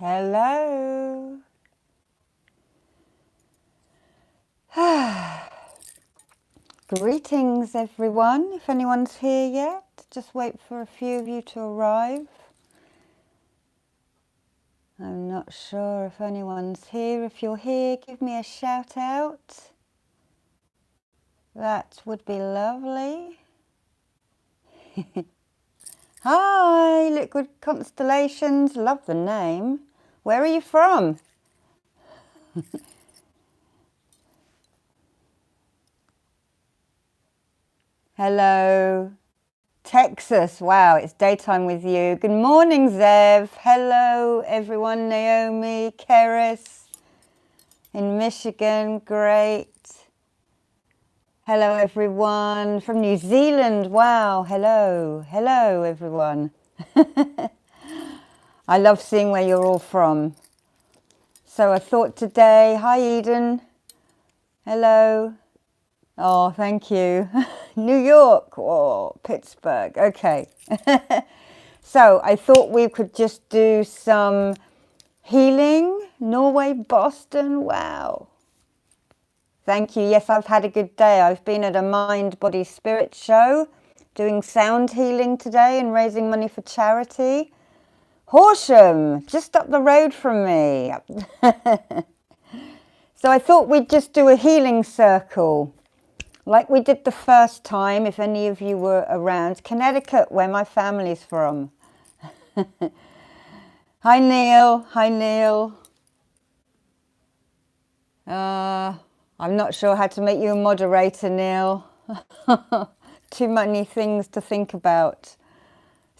Hello. Greetings everyone. If anyone's here yet, just wait for a few of you to arrive. I'm not sure if anyone's here. If you're here, give me a shout out. That would be lovely. Hi, Liquid Constellations. Love the name. Where are you from? Hello. Texas. Wow, it's daytime with you. Good morning, Zev. Hello, everyone. Naomi, Keris in Michigan. Great. Hello, everyone from New Zealand. Wow. Hello. Hello, everyone. I love seeing where you're all from. So I thought today, hi, Eden. Hello. Oh, thank you. New York or Pittsburgh. Okay. So I thought we could just do some healing. Norway, Boston. Wow. Thank you. Yes, I've had a good day. I've been at a mind, body, spirit show doing sound healing today and raising money for charity. Horsham, just up the road from me. So I thought we'd just do a healing circle like we did the first time, if any of you were around. Connecticut, where my family's from. Hi, Neil. Hi, Neil. I'm not sure how to make you a moderator, Neil. Too many things to think about.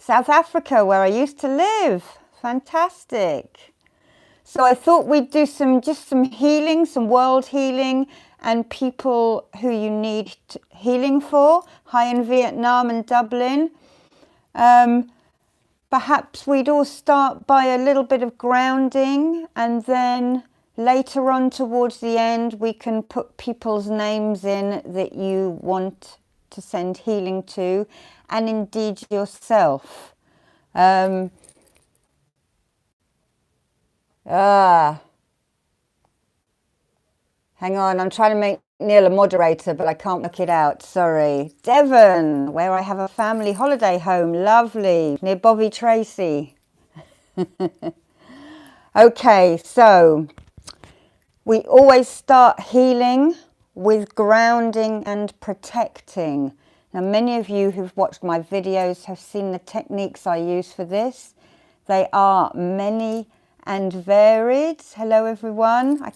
South Africa, where I used to live. Fantastic. So I thought we'd do just some healing, some world healing, and people who you need healing for. Hi in Vietnam and Dublin. Perhaps we'd all start by a little bit of grounding, and then later on towards the end we can put people's names in that you want to send healing to, and indeed yourself. Hang on, I'm trying to make Neil a moderator, but I can't work it out. Sorry. Devon, where I have a family holiday home. Lovely. Near Bovey Tracy. Okay, so we always start healing with grounding and protecting. Now, many of you who've watched my videos have seen the techniques I use for this. They are many and varied. Hello, everyone.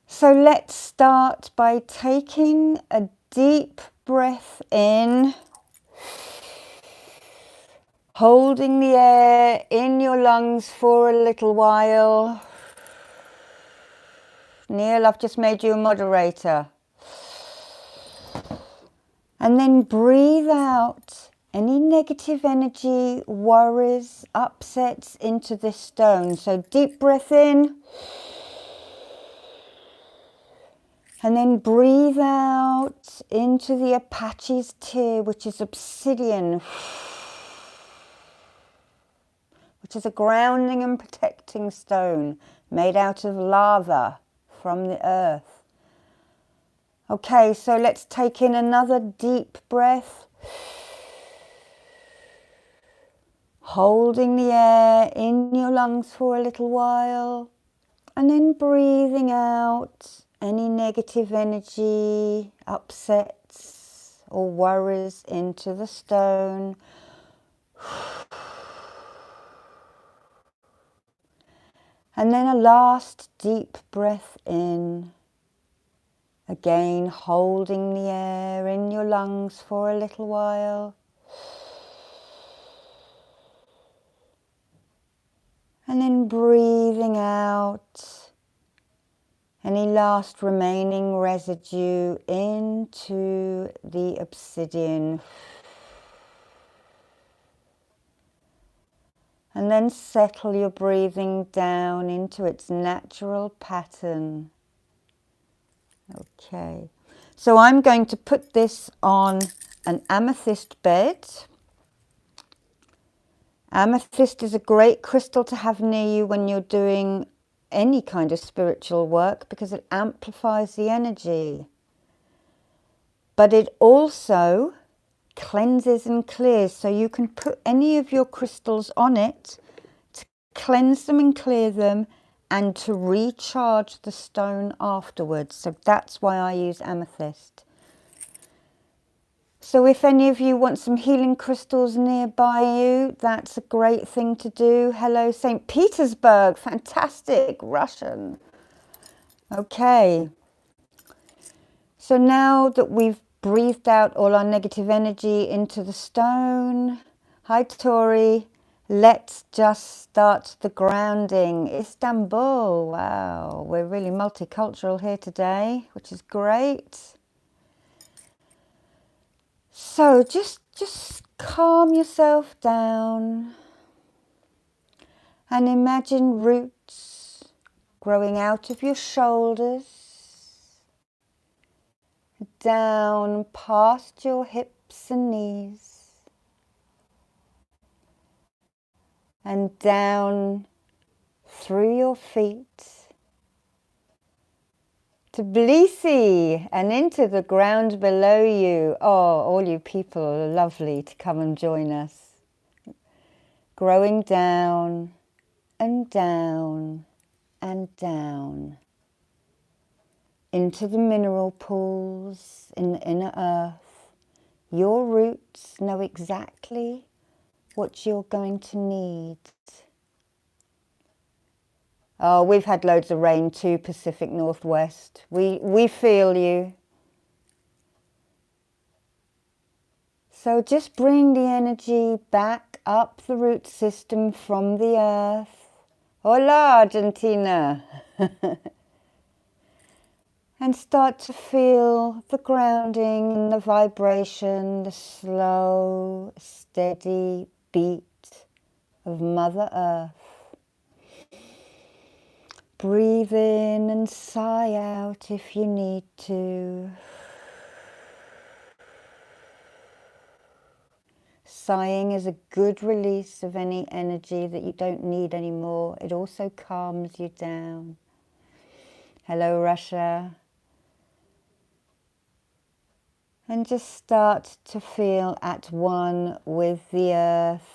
So let's start by taking a deep breath in, holding the air in your lungs for a little while. Neil, I've just made you a moderator. And then breathe out any negative energy, worries, upsets into this stone. So deep breath in. And then breathe out into the Apache's tear, which is obsidian, which is a grounding and protecting stone made out of lava from the earth. Okay, so let's take in another deep breath. Holding the air in your lungs for a little while. And then breathing out any negative energy, upsets or worries into the stone. And then a last deep breath in. Again, holding the air in your lungs for a little while. And then breathing out any last remaining residue into the obsidian. And then settle your breathing down into its natural pattern. Okay, so I'm going to put this on an amethyst bed. Amethyst is a great crystal to have near you when you're doing any kind of spiritual work because it amplifies the energy. But it also cleanses and clears, so you can put any of your crystals on it to cleanse them and clear them and to recharge the stone afterwards. So that's why I use amethyst. So if any of you want some healing crystals nearby you, that's a great thing to do. Hello, St. Petersburg. Fantastic. Russian. Okay. So now that we've breathed out all our negative energy into the stone. Hi, Tori. Let's just start the grounding. Istanbul. Wow. We're really multicultural here today, which is great. So just calm yourself down and imagine roots growing out of your shoulders, down past your hips and knees, and down through your feet to Tbilisi and into the ground below you. Oh, all you people are lovely to come and join us. Growing down and down and down into the mineral pools in the inner earth. Your roots know exactly what you're going to need. Oh, we've had loads of rain too, Pacific Northwest. We feel you. So just bring the energy back up the root system from the earth. Hola, Argentina. And start to feel the grounding and the vibration, the slow, steady beat of Mother Earth. Breathe in and sigh out if you need to. Sighing is a good release of any energy that you don't need anymore. It also calms you down. Hello, Russia. And just start to feel at one with the earth.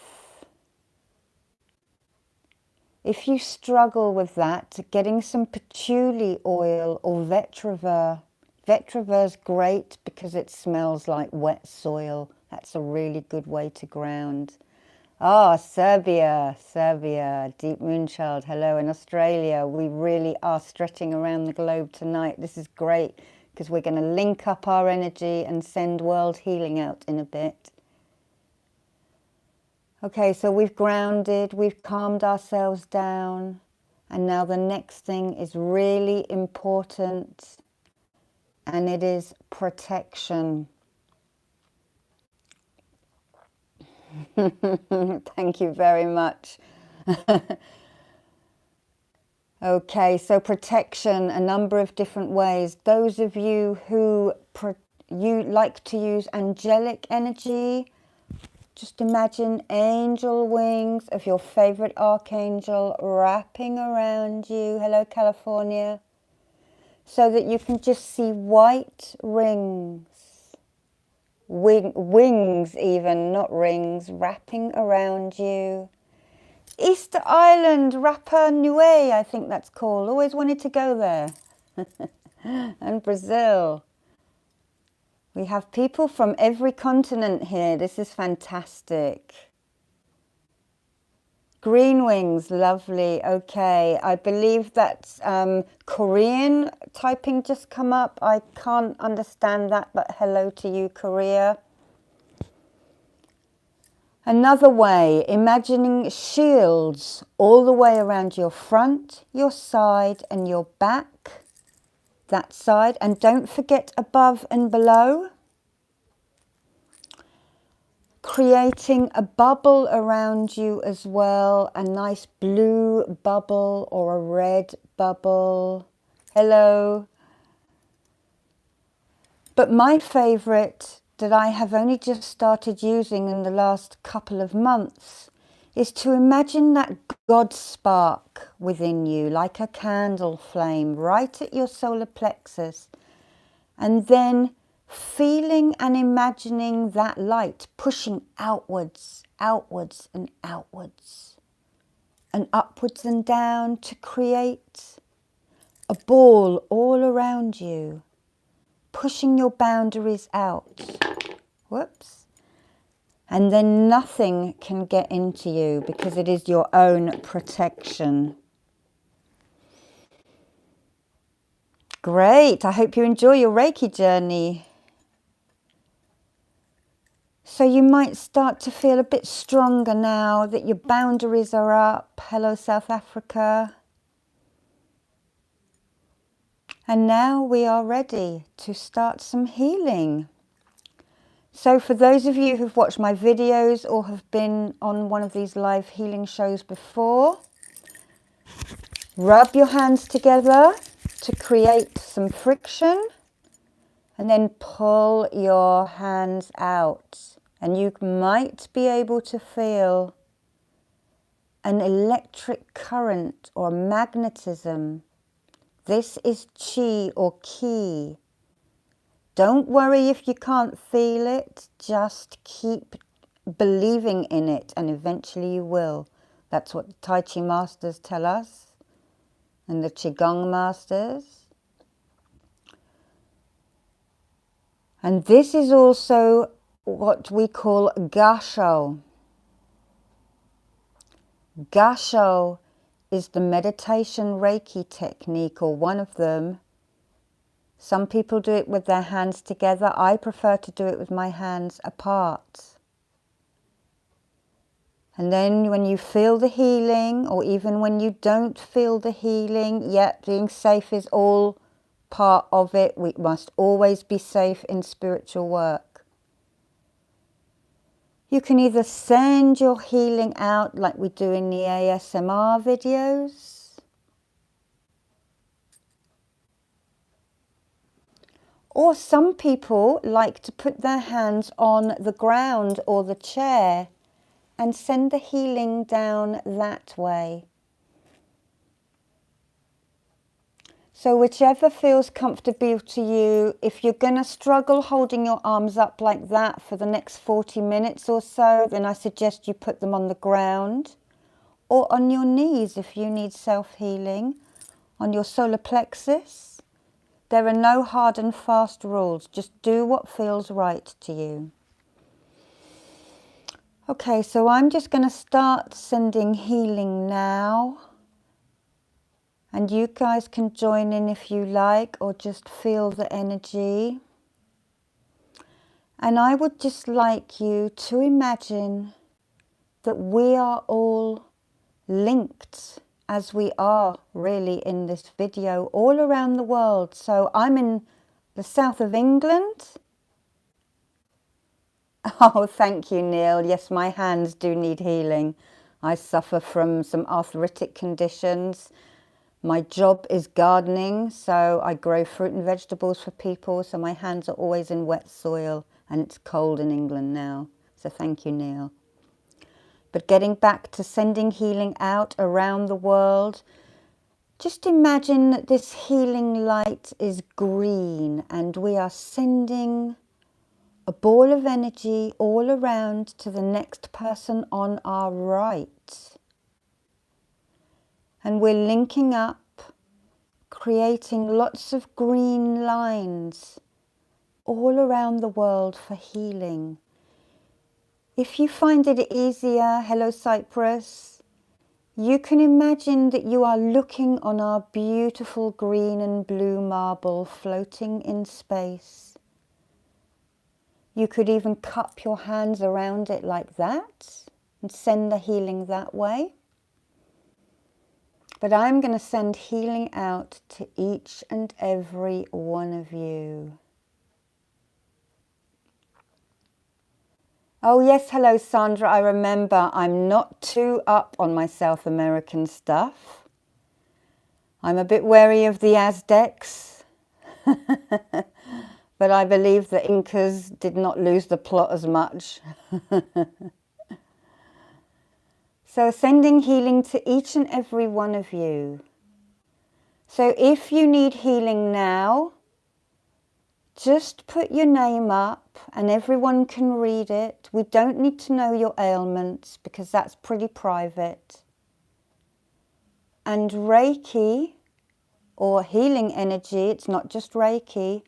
If you struggle with that, getting some patchouli oil or vetiver. Vetiver is great because it smells like wet soil. That's a really good way to ground. Ah, Serbia, Deep Moonchild, hello. In Australia, we really are stretching around the globe tonight. This is great because we're going to link up our energy and send world healing out in a bit. Okay, so we've grounded, we've calmed ourselves down, and now the next thing is really important, and it is protection. Thank you very much. Okay, so protection, a number of different ways. Those of you who you like to use angelic energy, just imagine angel wings of your favorite archangel wrapping around you. Hello, California. So that you can just see white rings, wings even, not rings, wrapping around you. Easter Island, Rapa Nui, I think that's called. Always wanted to go there. And Brazil. We have people from every continent here. This is fantastic. Green wings, lovely. Okay, I believe that's Korean typing just come up. I can't understand that, but hello to you, Korea. Another way, imagining shields all the way around your front, your side and your back. That side, and don't forget above and below. Creating a bubble around you as well, a nice blue bubble or a red bubble. Hello. But my favorite that I have only just started using in the last couple of months is to imagine that God spark within you, like a candle flame, right at your solar plexus, and then feeling and imagining that light pushing outwards, outwards and outwards, and upwards and down to create a ball all around you, pushing your boundaries out. Whoops. And then nothing can get into you because it is your own protection. Great. I hope you enjoy your Reiki journey. So you might start to feel a bit stronger now that your boundaries are up. Hello, South Africa. And now we are ready to start some healing. So for those of you who've watched my videos or have been on one of these live healing shows before, rub your hands together to create some friction and then pull your hands out. And you might be able to feel an electric current or magnetism. This is chi or ki. Don't worry if you can't feel it, just keep believing in it and eventually you will. That's what the Tai Chi masters tell us and the Qigong masters. And this is also what we call gasho. Gasho is the meditation Reiki technique, or one of them. Some people do it with their hands together. I prefer to do it with my hands apart. And then when you feel the healing, or even when you don't feel the healing, being safe is all part of it. We must always be safe in spiritual work. You can either send your healing out like we do in the ASMR videos, or some people like to put their hands on the ground or the chair and send the healing down that way. So whichever feels comfortable to you. If you're going to struggle holding your arms up like that for the next 40 minutes or so, then I suggest you put them on the ground or on your knees if you need self-healing, on your solar plexus. There are no hard and fast rules. Just do what feels right to you. Okay, so I'm just going to start sending healing now. And you guys can join in if you like, or just feel the energy. And I would just like you to imagine that we are all linked, as we are really in this video, all around the world. So I'm in the south of England. Oh, thank you, Neil. Yes, my hands do need healing. I suffer from some arthritic conditions. My job is gardening, so I grow fruit and vegetables for people. So my hands are always in wet soil, and it's cold in England now. So thank you, Neil. But getting back to sending healing out around the world, just imagine that this healing light is green and we are sending a ball of energy all around to the next person on our right. And we're linking up, creating lots of green lines all around the world for healing. If you find it easier, hello Cyprus, you can imagine that you are looking on our beautiful green and blue marble floating in space. You could even cup your hands around it like that and send the healing that way. But I'm going to send healing out to each and every one of you. Oh yes, hello Sandra, I remember I'm not too up on my South American stuff. I'm a bit wary of the Aztecs, but I believe the Incas did not lose the plot as much. So sending healing to each and every one of you. So if you need healing now, just put your name up and everyone can read it. We don't need to know your ailments because that's pretty private. And Reiki, or healing energy, it's not just Reiki,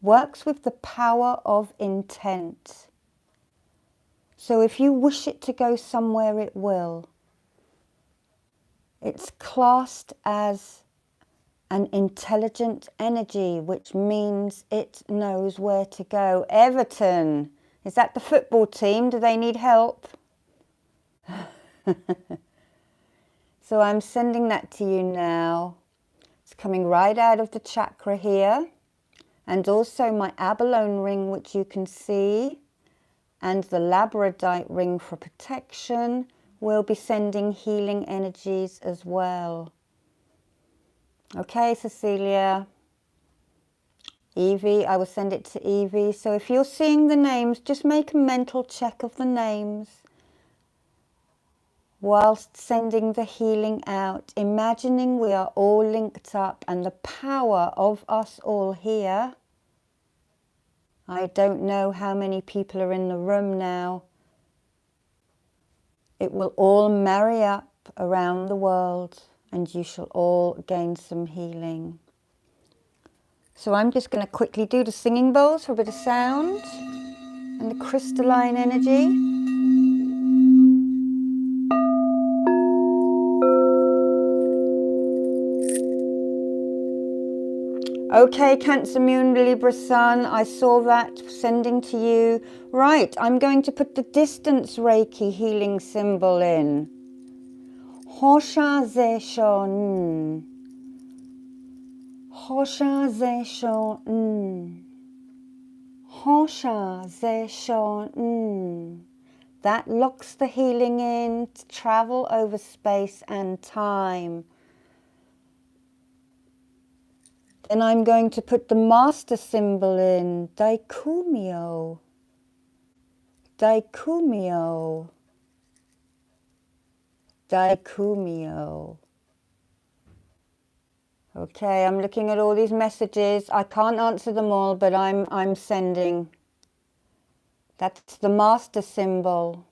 works with the power of intent. So if you wish it to go somewhere, it will. It's classed as an intelligent energy, which means it knows where to go. Everton, is that the football team? Do they need help? So I'm sending that to you now. It's coming right out of the chakra here. And also my abalone ring, which you can see, and the labradorite ring for protection will be sending healing energies as well. Okay, Cecilia. Evie, I will send it to Evie. So if you're seeing the names, just make a mental check of the names whilst sending the healing out, imagining we are all linked up and the power of us all here. I don't know how many people are in the room now. It will all marry up around the world and you shall all gain some healing. So I'm just going to quickly do the singing bowls for a bit of sound and the crystalline energy. Okay, Cancer Moon, Libra Sun, I saw that, sending to you. Right, I'm going to put the distance Reiki healing symbol in. Hosha Ze Shon. Hosha Ze Shon. Hosha Ze Shon. That locks the healing in to travel over space and time. Then I'm going to put the master symbol in, Daikumyo. Daikumyo. Daikumyo. Okay, I'm looking at all these messages. I can't answer them all, but I'm sending. That's the master symbol.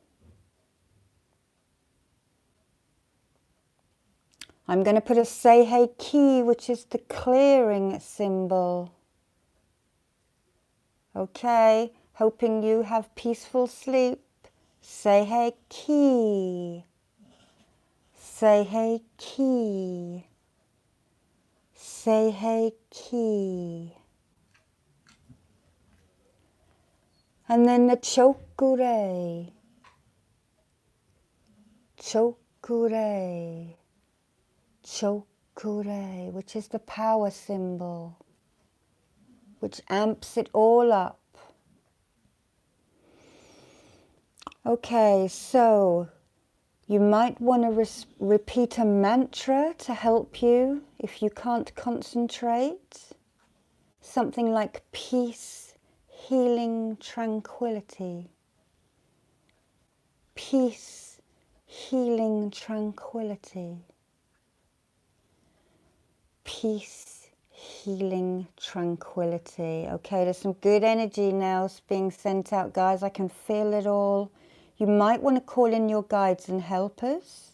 I'm going to put a Seihei Ki, which is the clearing symbol. Okay, hoping you have peaceful sleep. Seihei Ki. Seihei Ki. Seihei Ki. And then the Chokure. Chokure. Chokure, which is the power symbol, which amps it all up. Okay, so you might want to repeat a mantra to help you if you can't concentrate. Something like peace, healing, tranquility. Peace, healing, tranquility. Peace, healing, tranquility. Okay, there's some good energy now being sent out, guys. I can feel it all. You might want to call in your guides and helpers,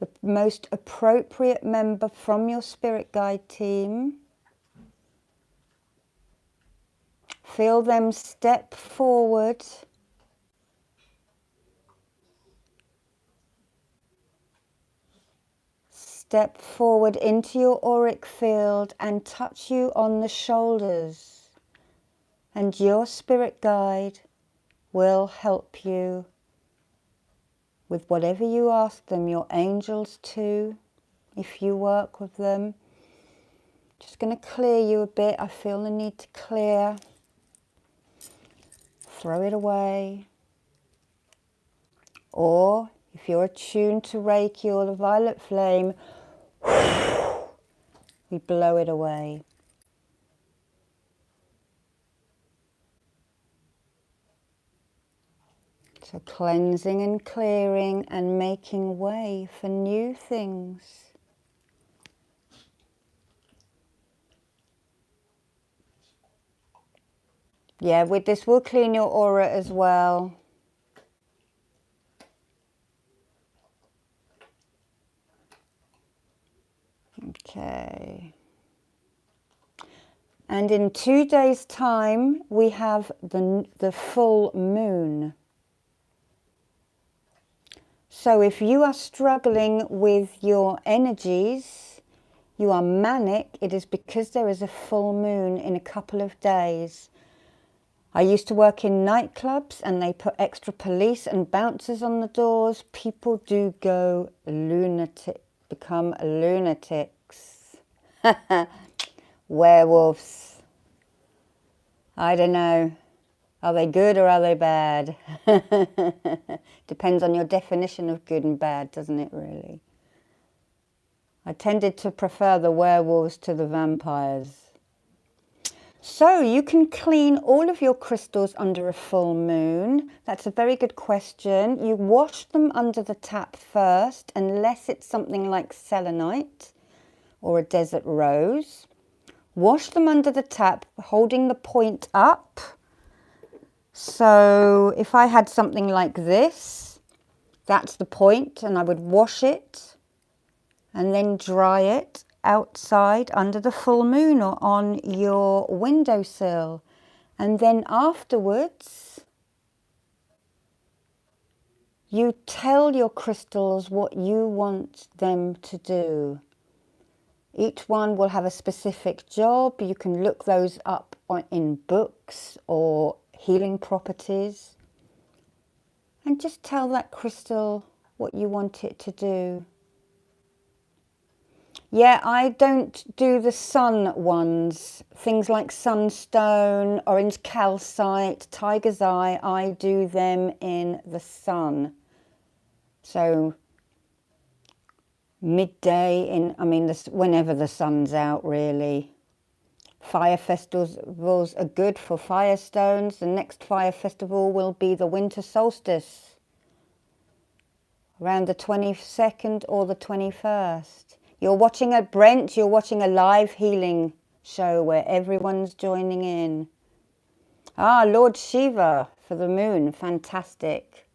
the most appropriate member from your spirit guide team. Feel them step forward. Step forward into your auric field and touch you on the shoulders. And your spirit guide will help you with whatever you ask them, your angels too, if you work with them. Just going to clear you a bit. I feel the need to clear. Throw it away. Or if you're attuned to Reiki or the violet flame, we blow it away. So cleansing and clearing and making way for new things. Yeah, with this we'll clean your aura as well. Okay. And in 2 days' time, we have the full moon. So if you are struggling with your energies, you are manic, it is because there is a full moon in a couple of days. I used to work in nightclubs and they put extra police and bouncers on the doors. People do go lunatic, become lunatics. Werewolves. I don't know. Are they good or are they bad? Depends on your definition of good and bad, doesn't it really? I tended to prefer the werewolves to the vampires. So you can clean all of your crystals under a full moon. That's a very good question. You wash them under the tap first, unless it's something like selenite or a desert rose. Wash them under the tap, holding the point up. So if I had something like this, that's the point, and I would wash it and then dry it outside under the full moon or on your windowsill. And then afterwards, you tell your crystals what you want them to do. Each one will have a specific job. You can look those up in books or healing properties. And just tell that crystal what you want it to do. Yeah, I don't do the sun ones. Things like sunstone, orange calcite, tiger's eye, I do them in the sun. So midday, whenever the sun's out really. Fire festivals are good for firestones. The next fire festival will be the winter solstice, around the 22nd or the 21st. You're watching at Brent, you're watching a live healing show where everyone's joining in. Ah, Lord Shiva for the moon, fantastic.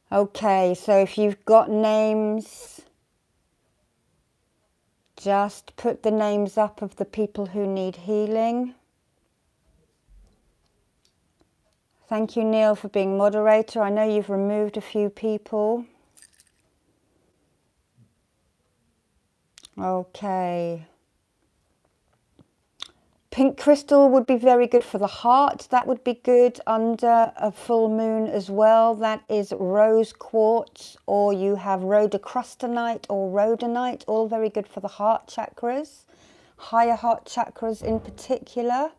Okay, so if you've got names, just put the names up of the people who need healing. Thank you, Neil, for being moderator. I know you've removed a few people. Okay. Pink crystal would be very good for the heart. That would be good under a full moon as well. That is rose quartz, or you have rhodocrustonite or rhodonite, all very good for the heart chakras, higher heart chakras in particular.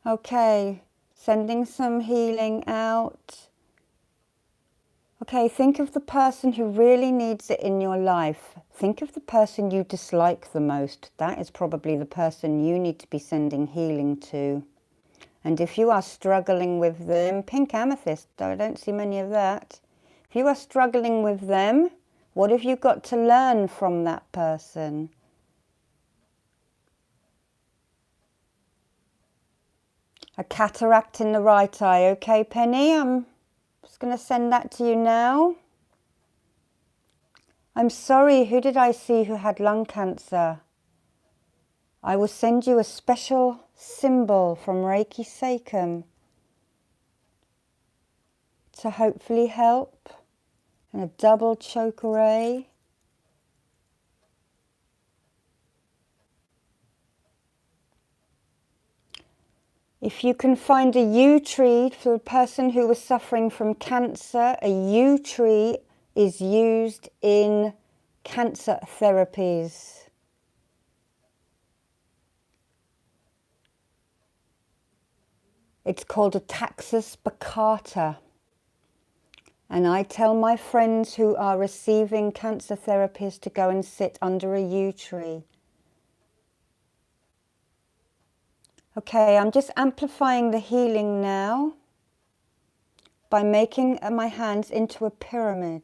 Okay, sending some healing out. Okay, think of the person who really needs it in your life. Think of the person you dislike the most. That is probably the person you need to be sending healing to. And if you are struggling with them, pink amethyst, though I don't see many of that. If you are struggling with them, what have you got to learn from that person? A cataract in the right eye. Okay, Penny, I'm just going to send that to you now. I'm sorry, who did I see who had lung cancer? I will send you a special symbol from Reiki Seikam to hopefully help, and a double choke array. If you can find a yew tree for a person who was suffering from cancer, a yew tree is used in cancer therapies. It's called a Taxus baccata. And I tell my friends who are receiving cancer therapies to go and sit under a yew tree. Okay, I'm just amplifying the healing now by making my hands into a pyramid.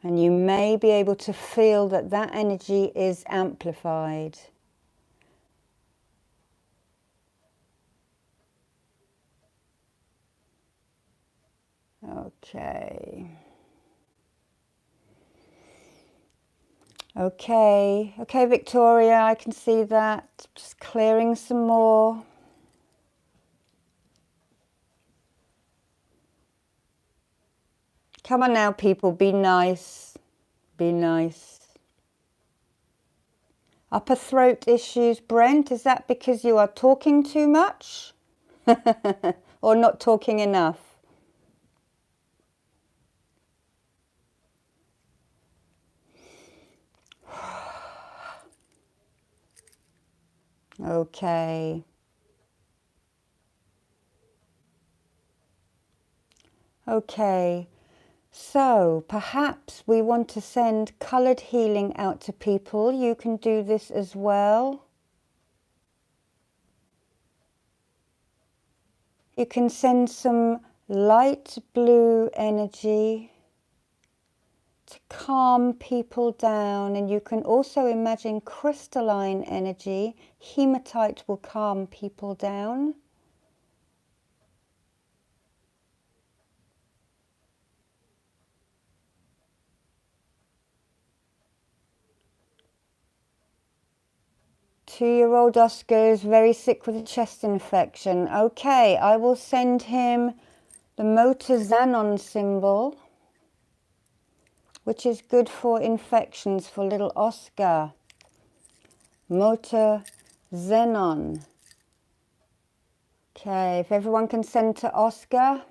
And you may be able to feel that that energy is amplified. Okay. Okay, Victoria, I can see that. Just clearing some more. Come on now, people, be nice. Be nice. Upper throat issues, Brent, is that because you are talking too much? Or not talking enough? Okay. Okay. So perhaps we want to send coloured healing out to people. You can do this as well. You can send some light blue energy to calm people down, and you can also imagine crystalline energy. Hematite will calm people down. Two-year-old Oscar is very sick with a chest infection. Okay, I will send him the motor xenon symbol, which is good for infections for little Oscar. Motor xenon. Okay, if everyone can send to Oscar.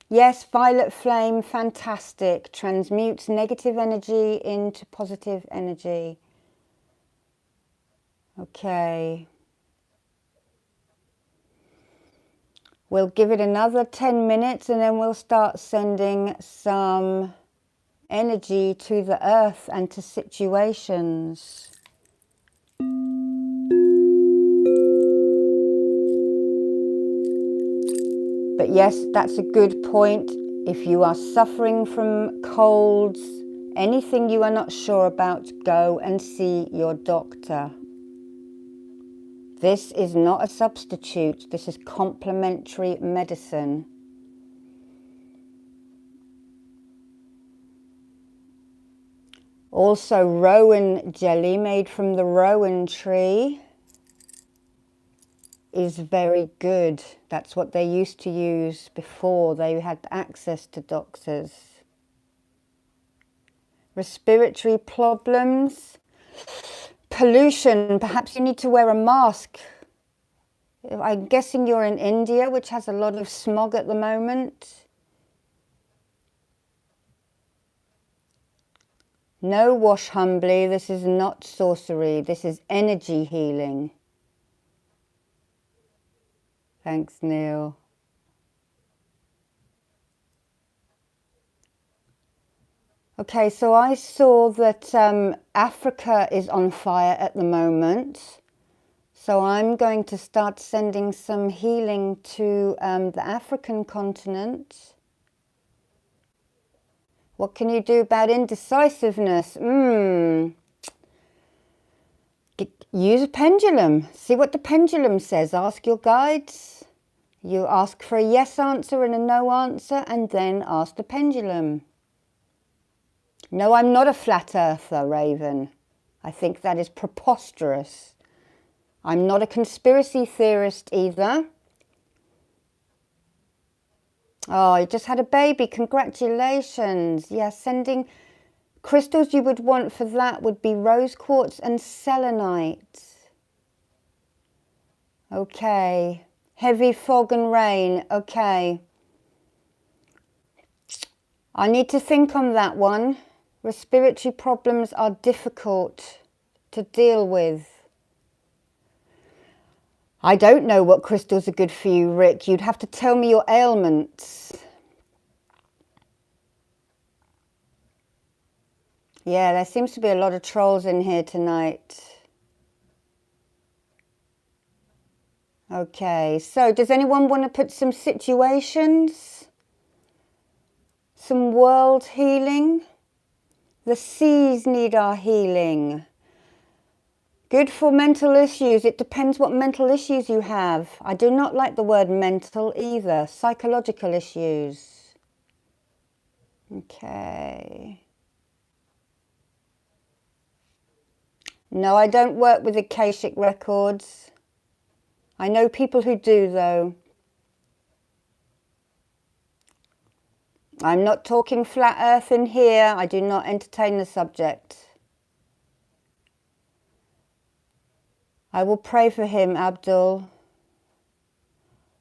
Yes, violet flame, fantastic. Transmutes negative energy into positive energy. Okay. We'll give it another 10 minutes and then we'll start sending some energy to the earth and to situations. But yes, that's a good point. If you are suffering from colds, anything you are not sure about, go and see your doctor. This is not a substitute, this is complementary medicine. Also, rowan jelly made from the rowan tree is very good. That's what they used to use before they had access to doctors. Respiratory problems, pollution, perhaps you need to wear a mask. I'm guessing you're in India, which has a lot of smog at the moment. No, wash humbly, this is not sorcery, this is energy healing. Thanks, Neil. Okay, so I saw that Africa is on fire at the moment. So I'm going to start sending some healing to the African continent. What can you do about indecisiveness? Use a pendulum. See what the pendulum says. Ask your guides. You ask for a yes answer and a no answer, and then ask the pendulum. No, I'm not a flat earther, Raven. I think that is preposterous. I'm not a conspiracy theorist either. Oh, you just had a baby. Congratulations. Yeah, sending crystals you would want for that would be rose quartz and selenite. Okay. Heavy fog and rain. Okay. I need to think on that one. Respiratory problems are difficult to deal with. I don't know what crystals are good for you, Rick. You'd have to tell me your ailments. Yeah, there seems to be a lot of trolls in here tonight. Okay, so does anyone want to put some situations? Some world healing? The seas need our healing. Good for mental issues. It depends what mental issues you have. I do not like the word mental either. Psychological issues. Okay. No, I don't work with Akashic records. I know people who do, though. I'm not talking flat earth in here. I do not entertain the subject. I will pray for him, Abdul.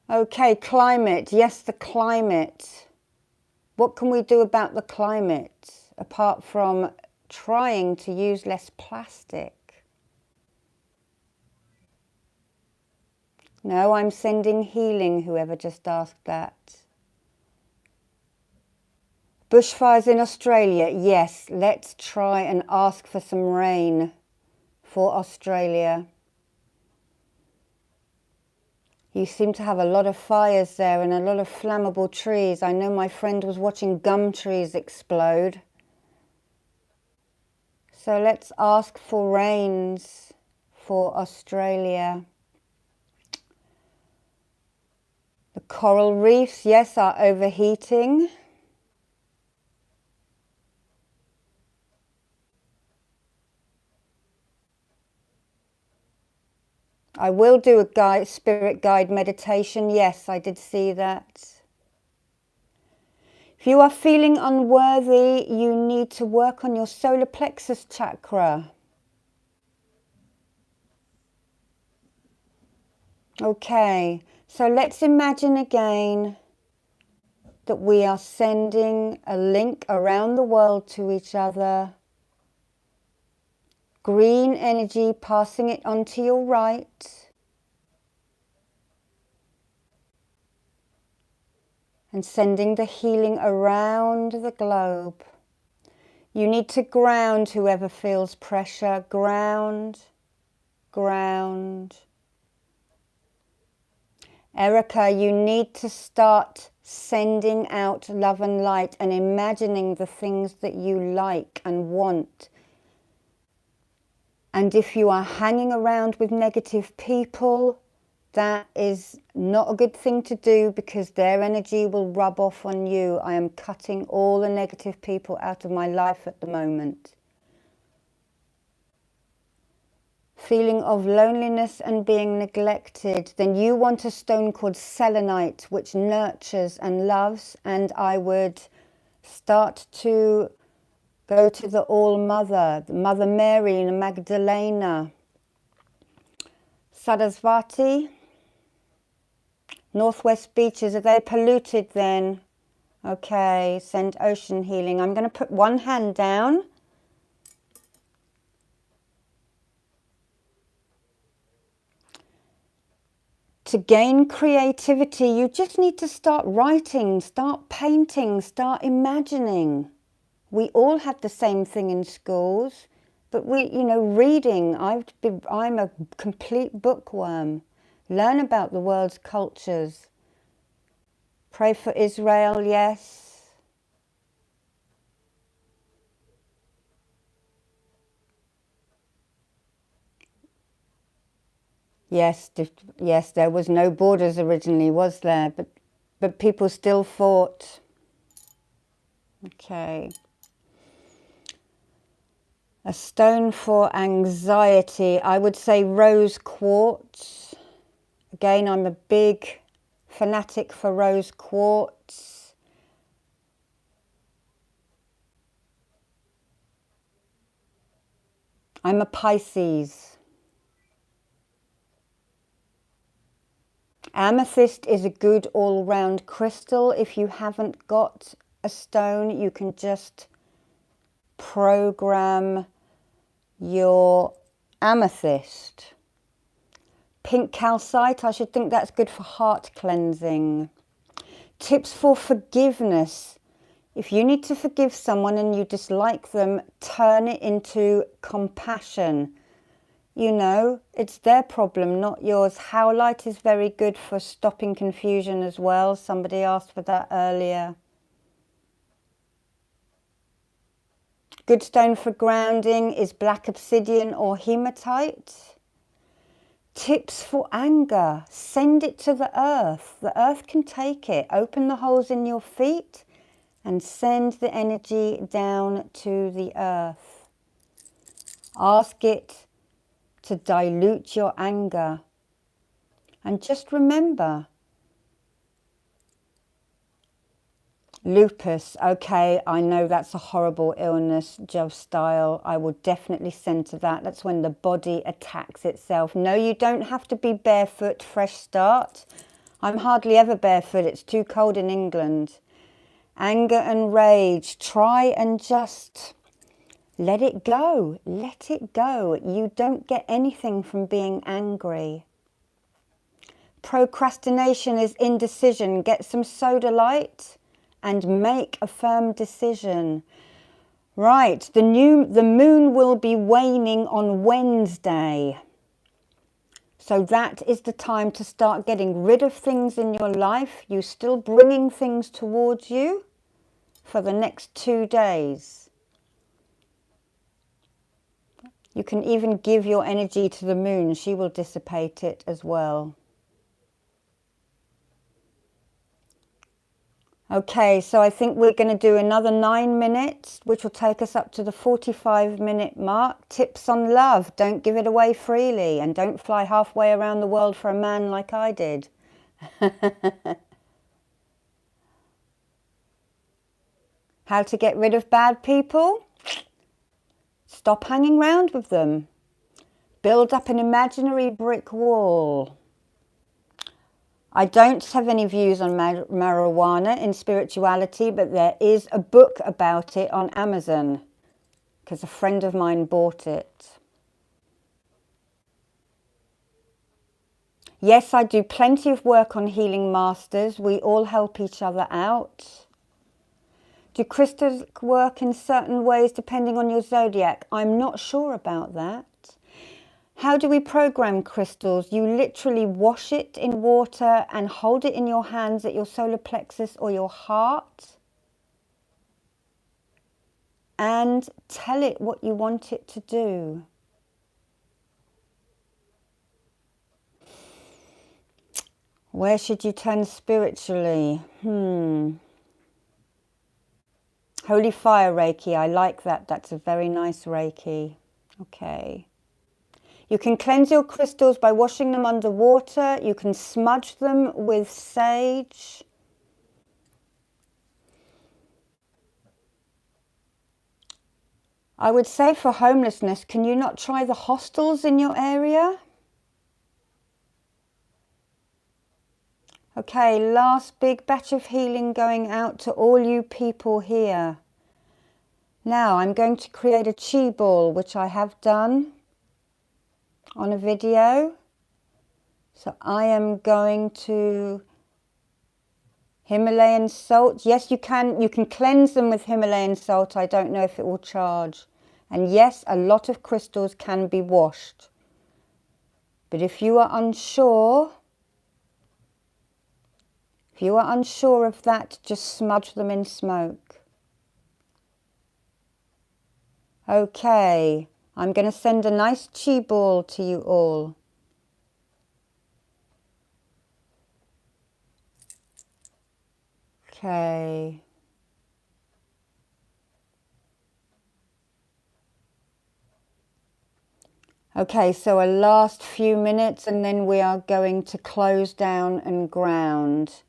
Okay, climate. Yes, the climate. What can we do about the climate apart from trying to use less plastic? No, I'm sending healing, whoever just asked that. Bushfires in Australia. Yes, let's try and ask for some rain for Australia. You seem to have a lot of fires there and a lot of flammable trees. I know my friend was watching gum trees explode. So let's ask for rains for Australia. The coral reefs, yes, are overheating. I will do a spirit guide meditation. Yes, I did see that. If you are feeling unworthy, you need to work on your solar plexus chakra. Okay, so let's imagine again that we are sending a link around the world to each other. Green energy passing it onto your right. And sending the healing around the globe. You need to ground whoever feels pressure. Ground, ground. Erica, you need to start sending out love and light and imagining the things that you like and want. And if you are hanging around with negative people, that is not a good thing to do because their energy will rub off on you. I am cutting all the negative people out of my life at the moment. Feeling of loneliness and being neglected, then you want a stone called selenite, which nurtures and loves, and I would start to go to the All-Mother, Mother Mary and Magdalena. Sarasvati, Northwest Beaches, are they polluted then? Okay, send ocean healing. I'm going to put one hand down. To gain creativity, you just need to start writing, start painting, start imagining. We all had the same thing in schools, but reading, I'm a complete bookworm. Learn about the world's cultures. Pray for Israel, yes. Yes, there was no borders originally, was there? But people still fought. Okay. A stone for anxiety, I would say rose quartz. Again, I'm a big fanatic for rose quartz. I'm a Pisces. Amethyst is a good all-round crystal. If you haven't got a stone, you can just program your amethyst. Pink calcite, I should think that's good for heart cleansing. Tips for forgiveness. If you need to forgive someone and you dislike them, turn it into compassion. You know, it's their problem, not yours. How light is very good for stopping confusion as well. Somebody asked for that earlier. Good stone for grounding is black obsidian or hematite. Tips for anger. Send it to the earth. The earth can take it. Open the holes in your feet and send the energy down to the earth. Ask it to dilute your anger. And just remember, lupus, okay, I know that's a horrible illness, Jove style. I will definitely send to that. That's when the body attacks itself. No, you don't have to be barefoot, fresh start. I'm hardly ever barefoot. It's too cold in England. Anger and rage, try and just let it go. Let it go. You don't get anything from being angry. Procrastination is indecision. Get some soda light and make a firm decision. Right, the moon will be waning on Wednesday. So that is the time to start getting rid of things in your life. You're still bringing things towards you for the next 2 days. You can even give your energy to the moon. She will dissipate it as well. Okay, so I think we're going to do another 9 minutes, which will take us up to the 45-minute mark. Tips on love. Don't give it away freely, and don't fly halfway around the world for a man like I did. How to get rid of bad people? Stop hanging around with them. Build up an imaginary brick wall. I don't have any views on marijuana in spirituality, but there is a book about it on Amazon because a friend of mine bought it. Yes, I do plenty of work on healing masters. We all help each other out. Do crystals work in certain ways depending on your zodiac? I'm not sure about that. How do we program crystals? You literally wash it in water and hold it in your hands at your solar plexus or your heart. And tell it what you want it to do. Where should you turn spiritually? Holy fire Reiki, I like that. That's a very nice Reiki. Okay. You can cleanse your crystals by washing them under water. You can smudge them with sage. I would say for homelessness, can you not try the hostels in your area? Okay, last big batch of healing going out to all you people here. Now I'm going to create a chi ball, which I have done on a video. So I am going to Himalayan salt. Yes, you can cleanse them with Himalayan salt. I don't know if it will charge. And yes, a lot of crystals can be washed. But if you are unsure of that, just smudge them in smoke. Okay, I'm going to send a nice chi ball to you all. Okay. Okay, so a last few minutes and then we are going to close down and ground.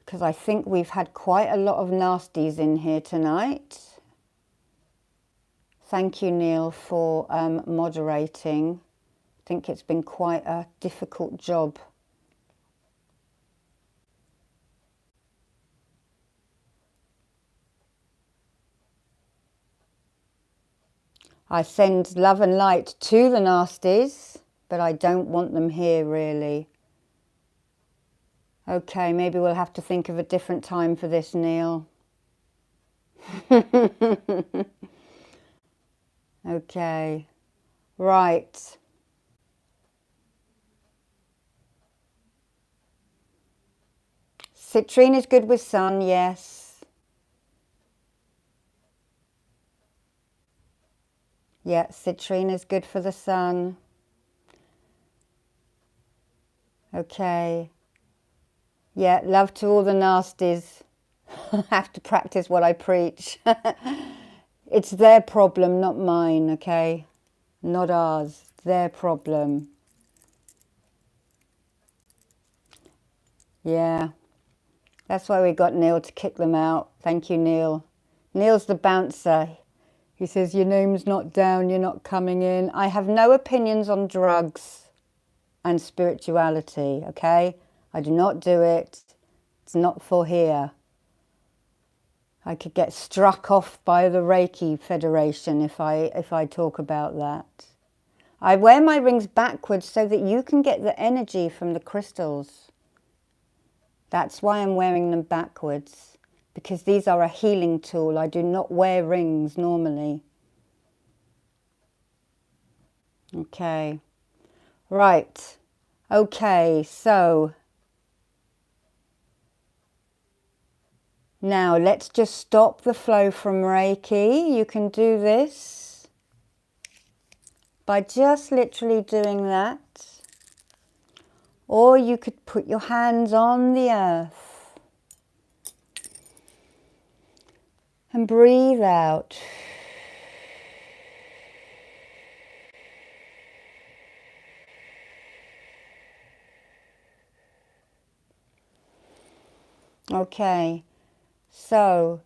Because I think we've had quite a lot of nasties in here tonight. Thank you, Neil, for moderating. I think it's been quite a difficult job. I send love and light to the nasties, but I don't want them here really. Okay, maybe we'll have to think of a different time for this, Neil. Okay, right. Citrine is good with sun, yes. Yeah, citrine is good for the sun. Okay. Yeah, love to all the nasties. Have to practice what I preach. It's their problem, not mine, okay? Not ours, their problem. Yeah, that's why we got Neil to kick them out. Thank you, Neil. Neil's the bouncer. He says, your name's not down, you're not coming in. I have no opinions on drugs and spirituality, okay? I do not do it. It's not for here. I could get struck off by the Reiki Federation if I talk about that. I wear my rings backwards so that you can get the energy from the crystals. That's why I'm wearing them backwards, because these are a healing tool. I do not wear rings normally. Okay. Right. Okay, so now let's just stop the flow from Reiki. You can do this by just literally doing that. Or you could put your hands on the earth and breathe out. Okay, so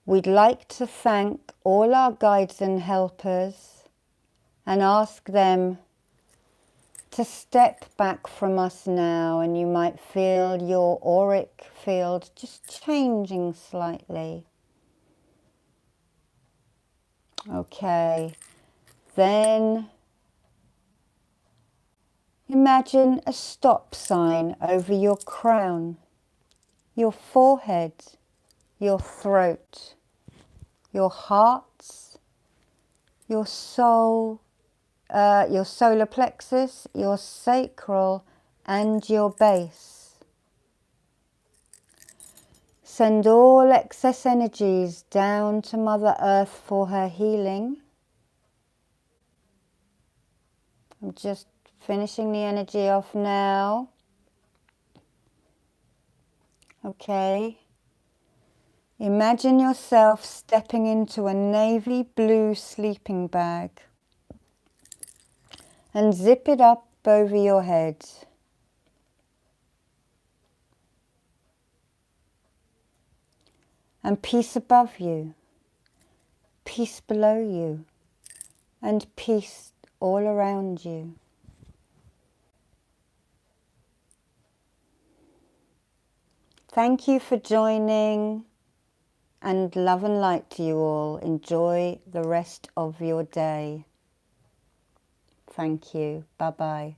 we'd like to thank all our guides and helpers and ask them to step back from us now, and you might feel your auric field just changing slightly. Okay, then imagine a stop sign over your crown, your forehead, your throat, your heart, your soul, your solar plexus, your sacral, and your base. Send all excess energies down to Mother Earth for her healing. I'm just finishing the energy off now. Okay. Imagine yourself stepping into a navy blue sleeping bag and zip it up over your head. And peace above you, peace below you, and peace all around you. Thank you for joining, and love and light to you all. Enjoy the rest of your day. Thank you. Bye-bye.